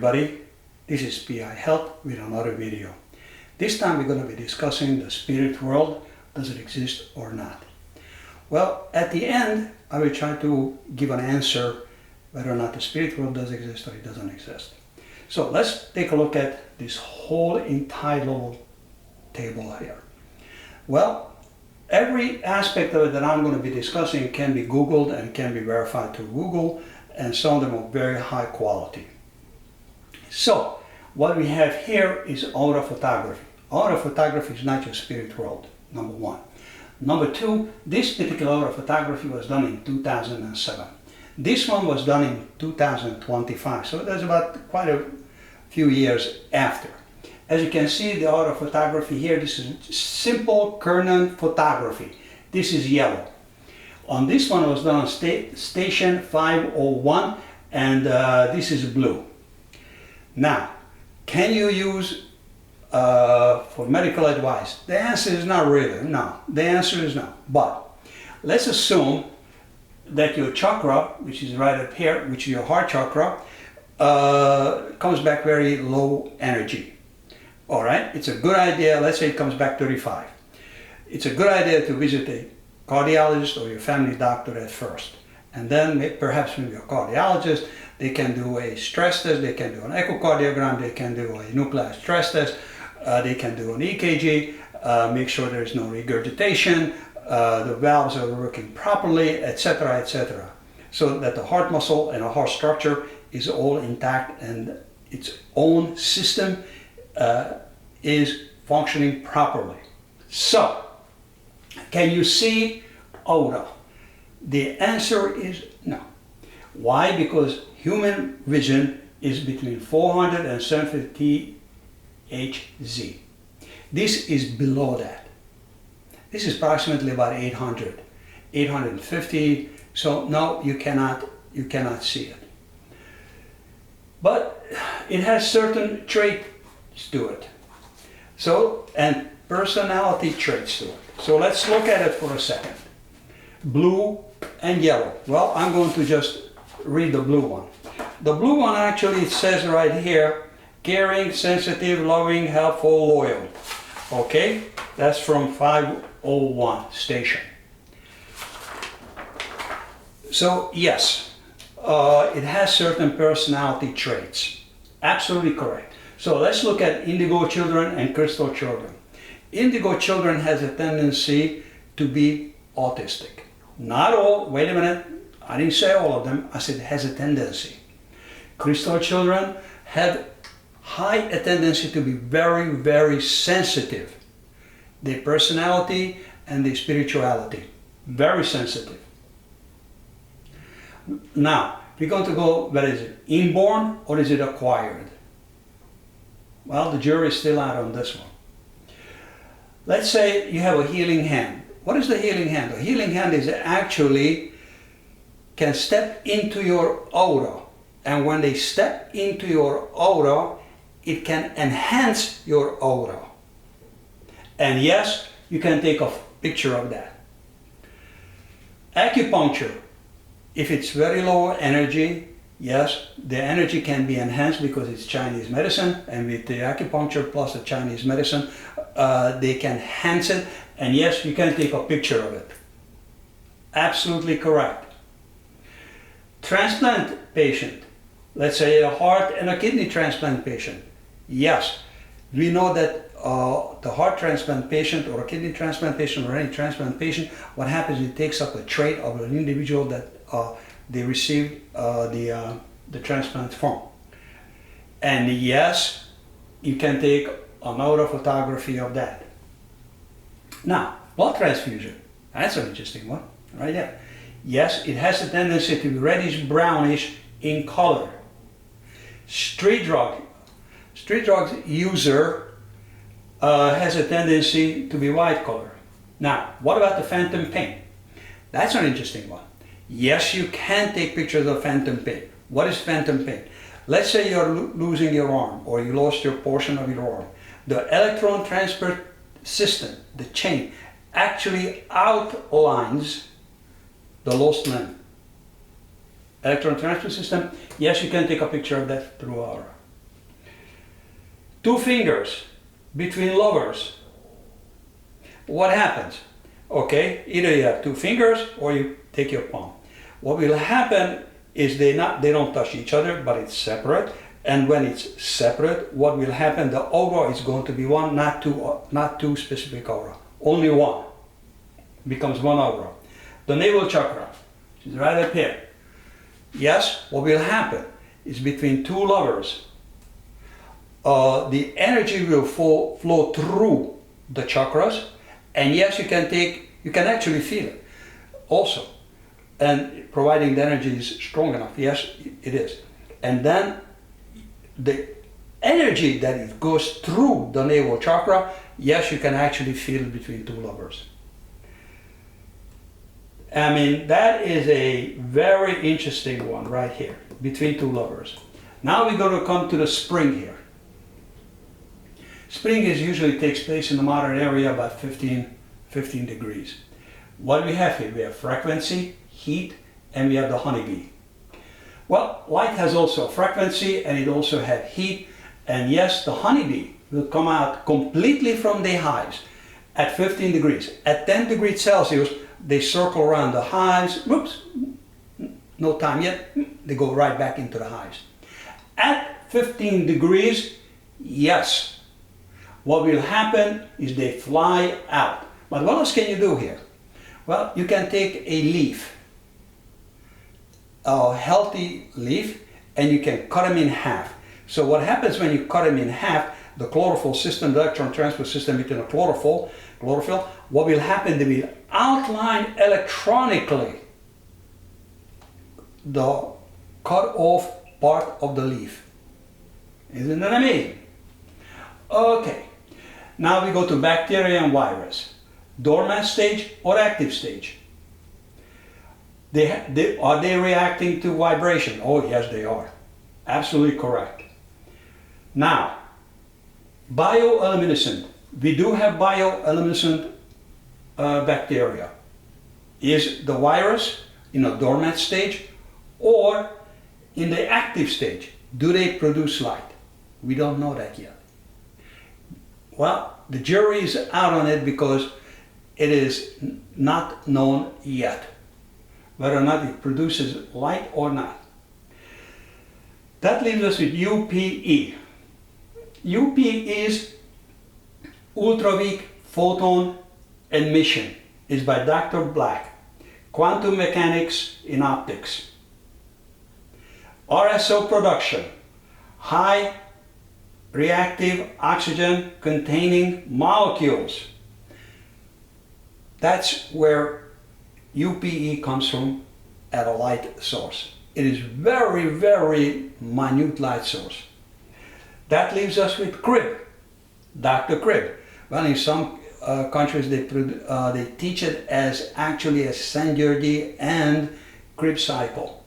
everybody, this is PI Health with another video. This time we're going to be discussing the spirit world. Does it exist or not? Well, at the end I will try to give an answer whether or not the spirit world does exist or it doesn't exist. So let's take a look at this whole entire little table here. Well, every aspect of it that I'm going to be discussing can be Googled and can be verified through Google, and some of them are very high quality. So what we have here is aura photography. Aura photography is not your spirit world, number one. Number two, this particular aura photography was done in 2007. This one was done in 2025, so there's about quite a few years after. As you can see, the aura photography here, this is simple Kernan photography. This is yellow. On this one, it was done on station 501, and this is blue. Now, can you use for medical advice? The answer is not really, no. The answer is no. But let's assume that your chakra, which is right up here, which is your heart chakra, comes back very low energy. All right, it's a good idea. Let's say it comes back 35. It's a good idea to visit a cardiologist or your family doctor at first, and then perhaps with your cardiologist, they can do a stress test, they can do an echocardiogram, they can do a nuclear stress test, they can do an EKG, make sure there is no regurgitation, the valves are working properly, etc., so that the heart muscle and the heart structure is all intact and its own system is functioning properly. So, can you see aura? The answer is no. Why? Because human vision is between 400 and 750 Hz. This is below that. This is approximately about 800, 850. So no, you cannot see it. But it has certain traits to it. So, and personality traits to it. So let's look at it for a second. Blue and yellow. Well, I'm going to just read the blue one. The blue one, actually, it says right here, caring, sensitive, loving, helpful, loyal. Okay, that's from 501 station. So yes, it has certain personality traits. Absolutely correct. So let's look at indigo children and crystal children. Indigo children has a tendency to be autistic. Not all, wait a minute, I didn't say all of them, I said has a tendency. Crystal children have a tendency to be very, very sensitive. Their personality and their spirituality, very sensitive. Now, we're going to go, whether is it inborn or is it acquired? Well, the jury is still out on this one. Let's say you have a healing hand. What is the healing hand? The healing hand is actually can step into your aura, and when they step into your aura, it can enhance your aura. And yes, you can take a picture of that. Acupuncture, if it's very low energy, yes, the energy can be enhanced because it's Chinese medicine, and with the acupuncture plus the Chinese medicine, they can enhance it, and yes, you can take a picture of it. Absolutely correct. Transplant patient, let's say a heart and a kidney transplant patient. Yes, we know that the heart transplant patient or a kidney transplant patient or any transplant patient, what happens is it takes up a trait of an individual that they received the transplant from. And yes, you can take an aura photography of that. Now, blood transfusion, that's an interesting one, right there. Yes, it has a tendency to be reddish brownish in color. Street drugs user has a tendency to be white color. Now, what about the phantom pain? That's an interesting one. Yes, you can take pictures of phantom pain. What is phantom pain? Let's say you're losing your arm or you lost your portion of your arm. The electron transport system, the chain, actually outlines the lost limb. Electron transfer system, yes, you can take a picture of that through aura. two fingers between lovers, what happens? Okay, either you have two fingers or you take your palm. What will happen is they don't touch each other, but it's separate. And when it's separate, what will happen? The aura is going to be one, not two specific aura. Only one becomes one aura. The navel chakra is right up here. Yes, what will happen is between two lovers, the energy will flow through the chakras, and yes, you can actually feel it also. And providing the energy is strong enough, yes, it is. And then the energy that it goes through the navel chakra, yes, you can actually feel it between two lovers. I mean, that is a very interesting one right here, between two lovers. Now we're going to come to the spring here. Spring usually takes place in the modern area about 15 degrees. What we have here, we have frequency, heat, and we have the honeybee. Well, light has also frequency and it also has heat, and yes, the honeybee will come out completely from the hives at 15 degrees. At 10 degrees Celsius, they circle around the hives. Whoops, no time yet, they go right back into the hives. At 15 degrees, yes, what will happen is they fly out. But what else can you do here? Well, you can take a leaf, a healthy leaf, and you can cut them in half. So what happens when you cut them in half, the chlorophyll system, the electron transport system between the chlorophyll, what will happen? They will outline electronically the cut off part of the leaf. Isn't that amazing? Okay, now we go to bacteria and virus. Dormant stage or active stage? Are they reacting to vibration? Oh yes, they are. Absolutely correct. Now, bioluminescent. We do have bioluminescent bacteria. Is the virus in a dormant stage or in the active stage? Do they produce light? We don't know that yet. Well, the jury is out on it because it is not known yet whether or not it produces light or not. That leaves us with UPE. UP is ultra-weak photon emission. It's by Dr. Black. Quantum mechanics in optics. RSO production. High reactive oxygen containing molecules. That's where UPE comes from at a light source. It is very, very minute light source. That leaves us with Crib, Dr. Crib. Well, in some countries they teach it as actually a Sanderdi and Crib cycle.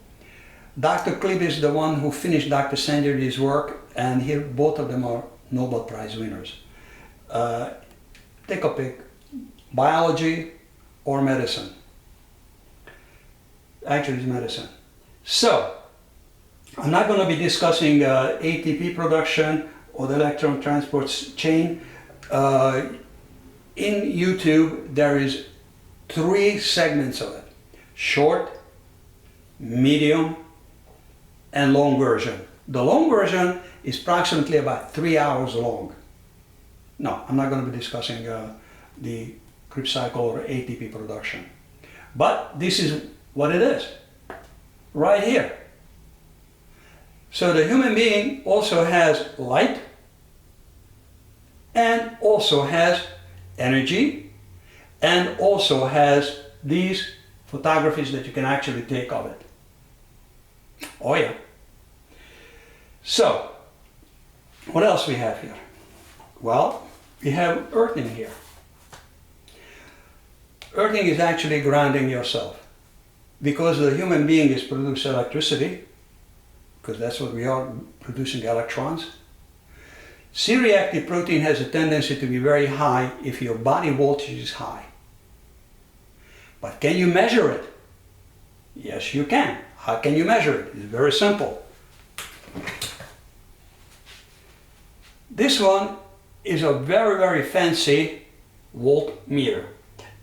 Dr. Crib is the one who finished Dr. Sanderdi's work, and here both of them are Nobel Prize winners. Take a pick, biology or medicine. Actually, it's medicine. So, I'm not going to be discussing ATP production or the electron transport chain. In YouTube, there is 3 segments of it. Short, medium, and long version. The long version is approximately about 3 hours long. No, I'm not going to be discussing the Crib cycle or ATP production. But this is what it is, right here. So the human being also has light and also has energy and also has these photographies that you can actually take of it. Oh yeah. So, what else we have here? Well, we have earthing here. Earthing is actually grounding yourself. Because the human being is producing electricity, because that's what we are, producing electrons. C-reactive protein has a tendency to be very high if your body voltage is high. But can you measure it? Yes, you can. How can you measure it? It's very simple. This one is a very, very fancy voltmeter.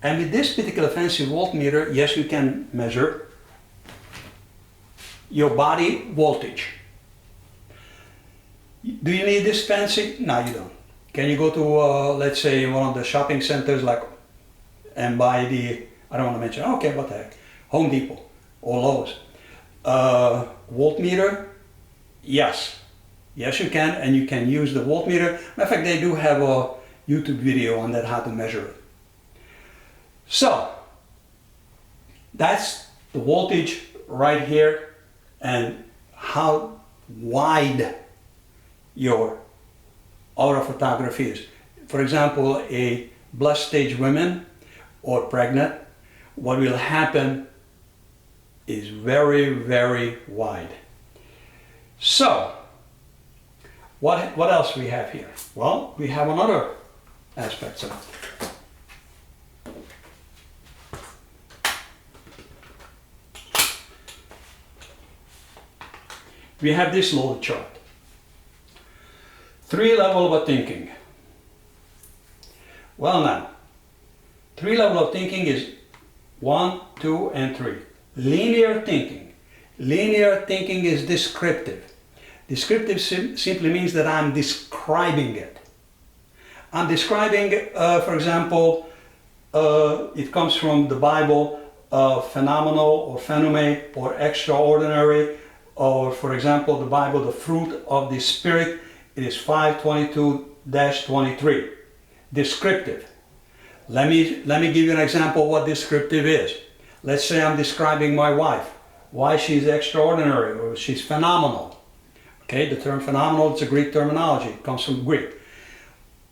And with this particular fancy voltmeter, yes, you can measure your body voltage. Do you need this fancy? No, you don't. Can you go to, let's say, one of the shopping centers and buy the, I don't want to mention, okay, what the heck, Home Depot or Lowe's. Voltmeter? Yes. Yes, you can, and you can use the voltmeter. Matter of fact, they do have a YouTube video on that, how to measure it. So, that's the voltage right here and how wide your aura photography is. For example, a blessed stage woman or pregnant, what will happen is very, very wide. So, what else we have here? Well, we have another aspect of it. We have this little chart. 3 levels of thinking. Well now, 3 levels of thinking is 1, 2, and 3. Linear thinking. Linear thinking is descriptive. Descriptive simply means that I'm describing it. I'm describing, for example, it comes from the Bible, phenomenal or phenome or extraordinary, or for example, the Bible, the fruit of the Spirit, it is 5:22-23. Descriptive. Let me give you an example of what descriptive is. Let's say I'm describing my wife, why she's extraordinary or she's phenomenal. Okay, the term phenomenal, it's a Greek terminology, it comes from Greek.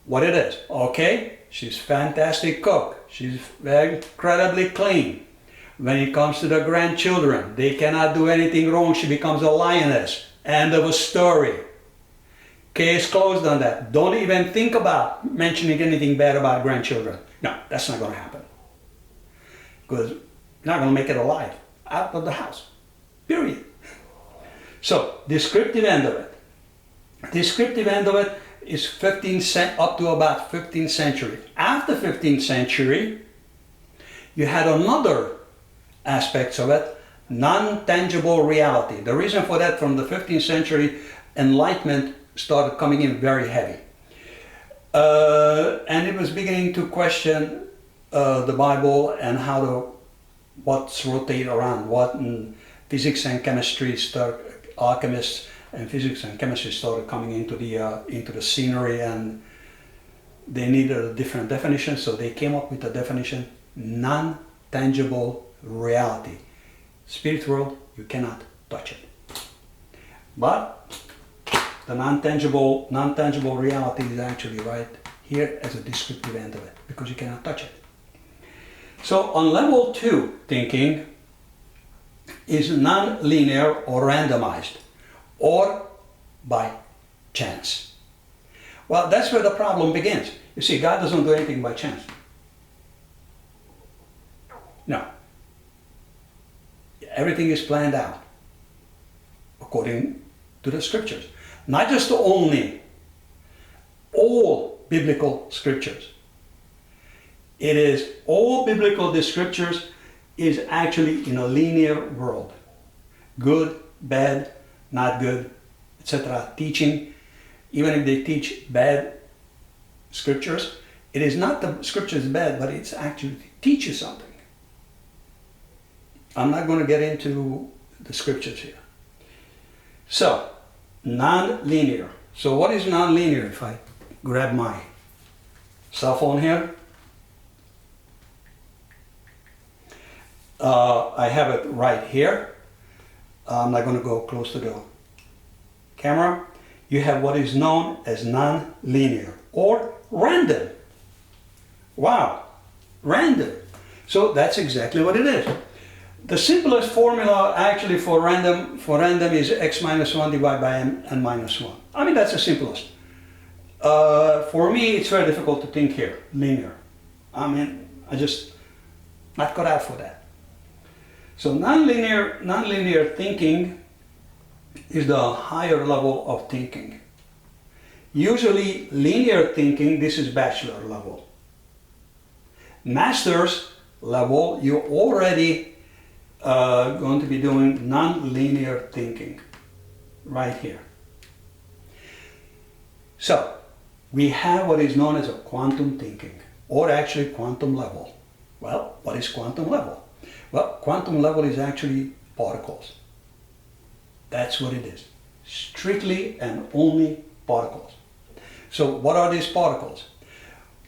What it is, okay, she's fantastic cook, she's incredibly clean. When it comes to the grandchildren, they cannot do anything wrong, she becomes a lioness. End of a story. Case closed on that. Don't even think about mentioning anything bad about grandchildren. No, that's not going to happen. Because you're not going to make it alive. Out of the house. Period. So, descriptive end of it. Descriptive end of it is up to about 15th century. After 15th century, you had another aspects of it, non-tangible reality. The reason for that, from the 15th century, enlightenment started coming in very heavy. And it was beginning to question the Bible and what's rotate around, what in physics and chemistry alchemists and physics and chemistry started coming into the scenery, and they needed a different definition, so they came up with a definition, non-tangible reality. Spirit world, you cannot touch it. But the non-tangible reality is actually right here as a descriptive end of it, because you cannot touch it. So on level 2 thinking is non-linear or randomized or by chance. Well, that's where the problem begins. You see, God doesn't do anything by chance. No. Everything is planned out according to the scriptures. Not just only all biblical scriptures. It is all biblical scriptures is actually in a linear world. Good, bad, not good, etc. Teaching, even if they teach bad scriptures, it is not the scriptures bad, but it's actually teach you something. I'm not going to get into the scriptures here. So, non-linear. So what is non-linear? If I grab my cell phone here, I have it right here. I'm not going to go close to the camera. You have what is known as non-linear or random. Wow, random. So that's exactly what it is. The simplest formula actually for random is x minus 1 divided by n minus 1. I mean, that's the simplest. For me, it's very difficult to think here, linear. I mean, I just not cut out for that. So non-linear thinking is the higher level of thinking. Usually linear thinking, this is bachelor level. Master's level, you're already going to be doing non-linear thinking right here. So we have what is known as a quantum thinking, or actually quantum level. Well, what is quantum level? Well, quantum level is actually particles. That's what it is. Strictly and only particles. So what are these particles?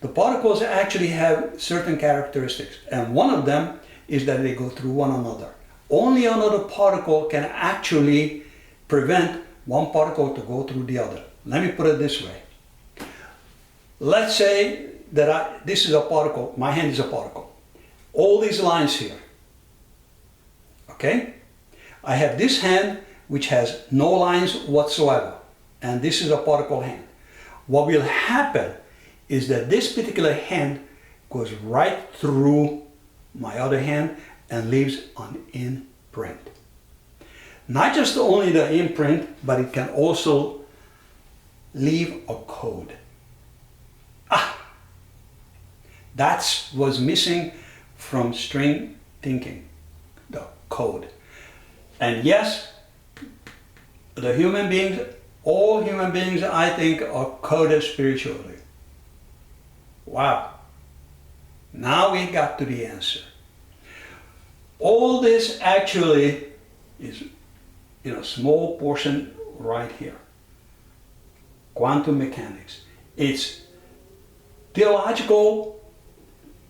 The particles actually have certain characteristics, and one of them is that they go through one another. Only another particle can actually prevent one particle to go through the other. Let me put it this way. Let's say that this is a particle, my hand is a particle. All these lines here, okay? I have this hand which has no lines whatsoever, and this is a particle hand. What will happen is that this particular hand goes right through my other hand and leaves an imprint. Not just only the imprint, but it can also leave a code. That was missing from string thinking, the code. And yes, the human beings, all human beings, I think, are coded spiritually. Wow. Now we got to the answer. All this actually is in a small portion right here. Quantum mechanics. It's theological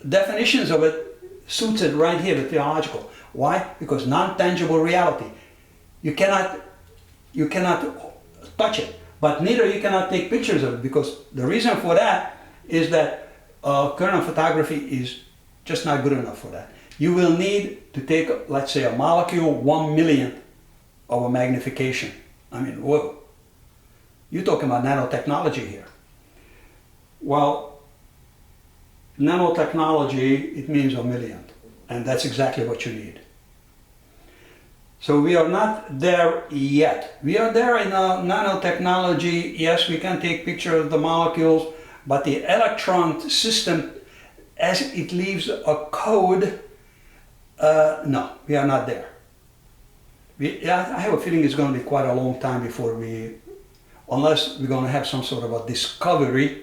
definitions of it suits it right here, the theological. Why? Because non-tangible reality. You cannot touch it, but neither you cannot take pictures of it, because the reason for that is that current photography is just not good enough for that. You will need to take, let's say, a molecule 1/1,000,000th of a magnification. I mean, whoa. You're talking about nanotechnology here. Well, nanotechnology, it means 1/1,000,000th, and that's exactly what you need. So we are not there yet. We are there in nanotechnology. Yes, we can take pictures of the molecules, but the electron system, as it leaves a code, no, we are not there. I have a feeling it's going to be quite a long time before unless we're going to have some sort of a discovery,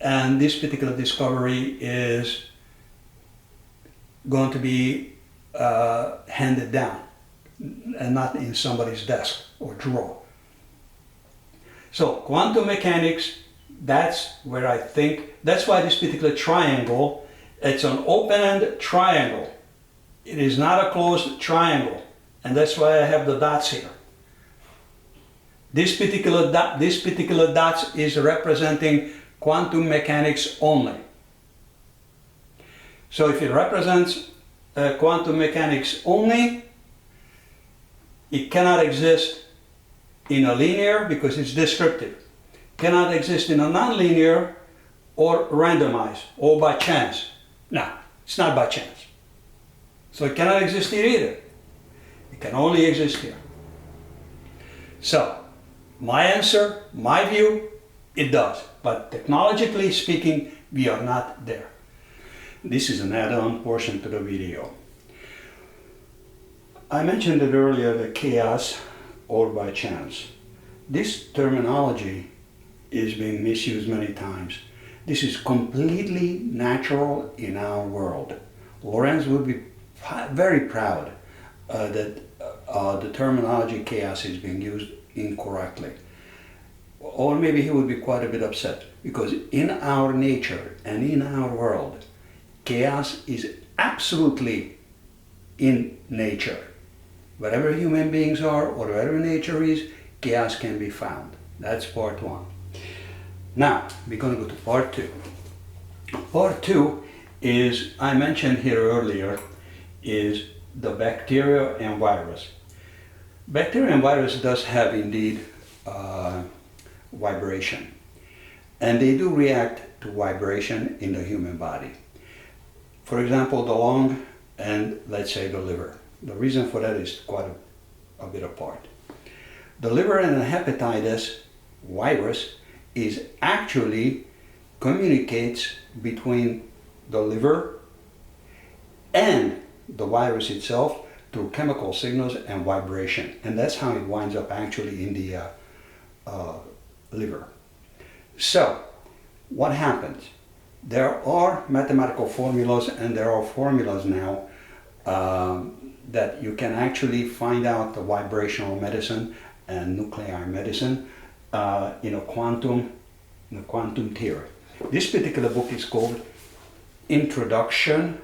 and this particular discovery is going to be handed down and not in somebody's desk or drawer. So quantum mechanics, that's where I think, that's why this particular triangle, it's an open-end triangle. It is not a closed triangle, and that's why I have the dots here. This particular dots is representing quantum mechanics only. So if it represents quantum mechanics only, it cannot exist in a linear because it's descriptive. Cannot exist in a nonlinear or randomized or by chance. No, it's not by chance. So it cannot exist here either. It can only exist here. So my answer, my view, it does. But technologically speaking, we are not there. This is an add-on portion to the video. I mentioned it earlier, the chaos or by chance. This terminology is being misused many times. This is completely natural in our world. Lorenz would be very proud that the terminology chaos is being used incorrectly. Or maybe he would be quite a bit upset, because in our nature and in our world, chaos is absolutely in nature. Wherever human beings are or wherever nature is, chaos can be found. That's part one. Now, we're going to go to part two. Part two is, I mentioned here earlier, is the bacteria and virus. Bacteria and virus does have indeed vibration, and they do react to vibration in the human body. For example, the lung and let's say the liver. The reason for that is quite a bit apart. The liver and the hepatitis virus is actually communicates between the liver and the virus itself through chemical signals and vibration. And that's how it winds up actually in the liver. So, what happens? There are mathematical formulas, and there are formulas now that you can actually find out the vibrational medicine and nuclear medicine in quantum theory. This particular book is called Introduction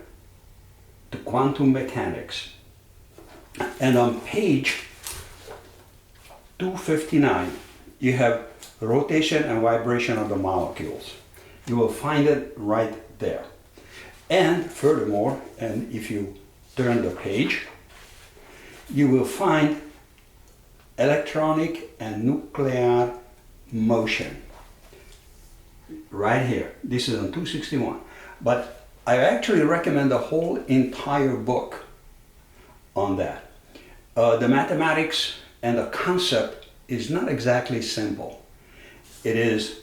to Quantum Mechanics. And on page 259, you have rotation and vibration of the molecules. You will find it right there. And furthermore, and if you turn the page, you will find electronic and nuclear motion right here. This is on 261. But I actually recommend the whole entire book on that. The mathematics and the concept is not exactly simple. It is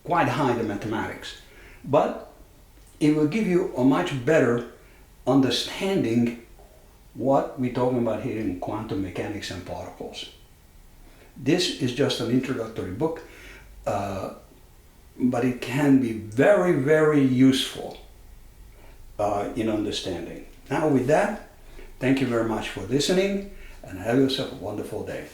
quite high, the mathematics, but it will give you a much better understanding what we're talking about here in quantum mechanics and particles. This is just an introductory book, but it can be very, very useful in understanding. Now with that, thank you very much for listening, and have yourself a wonderful day.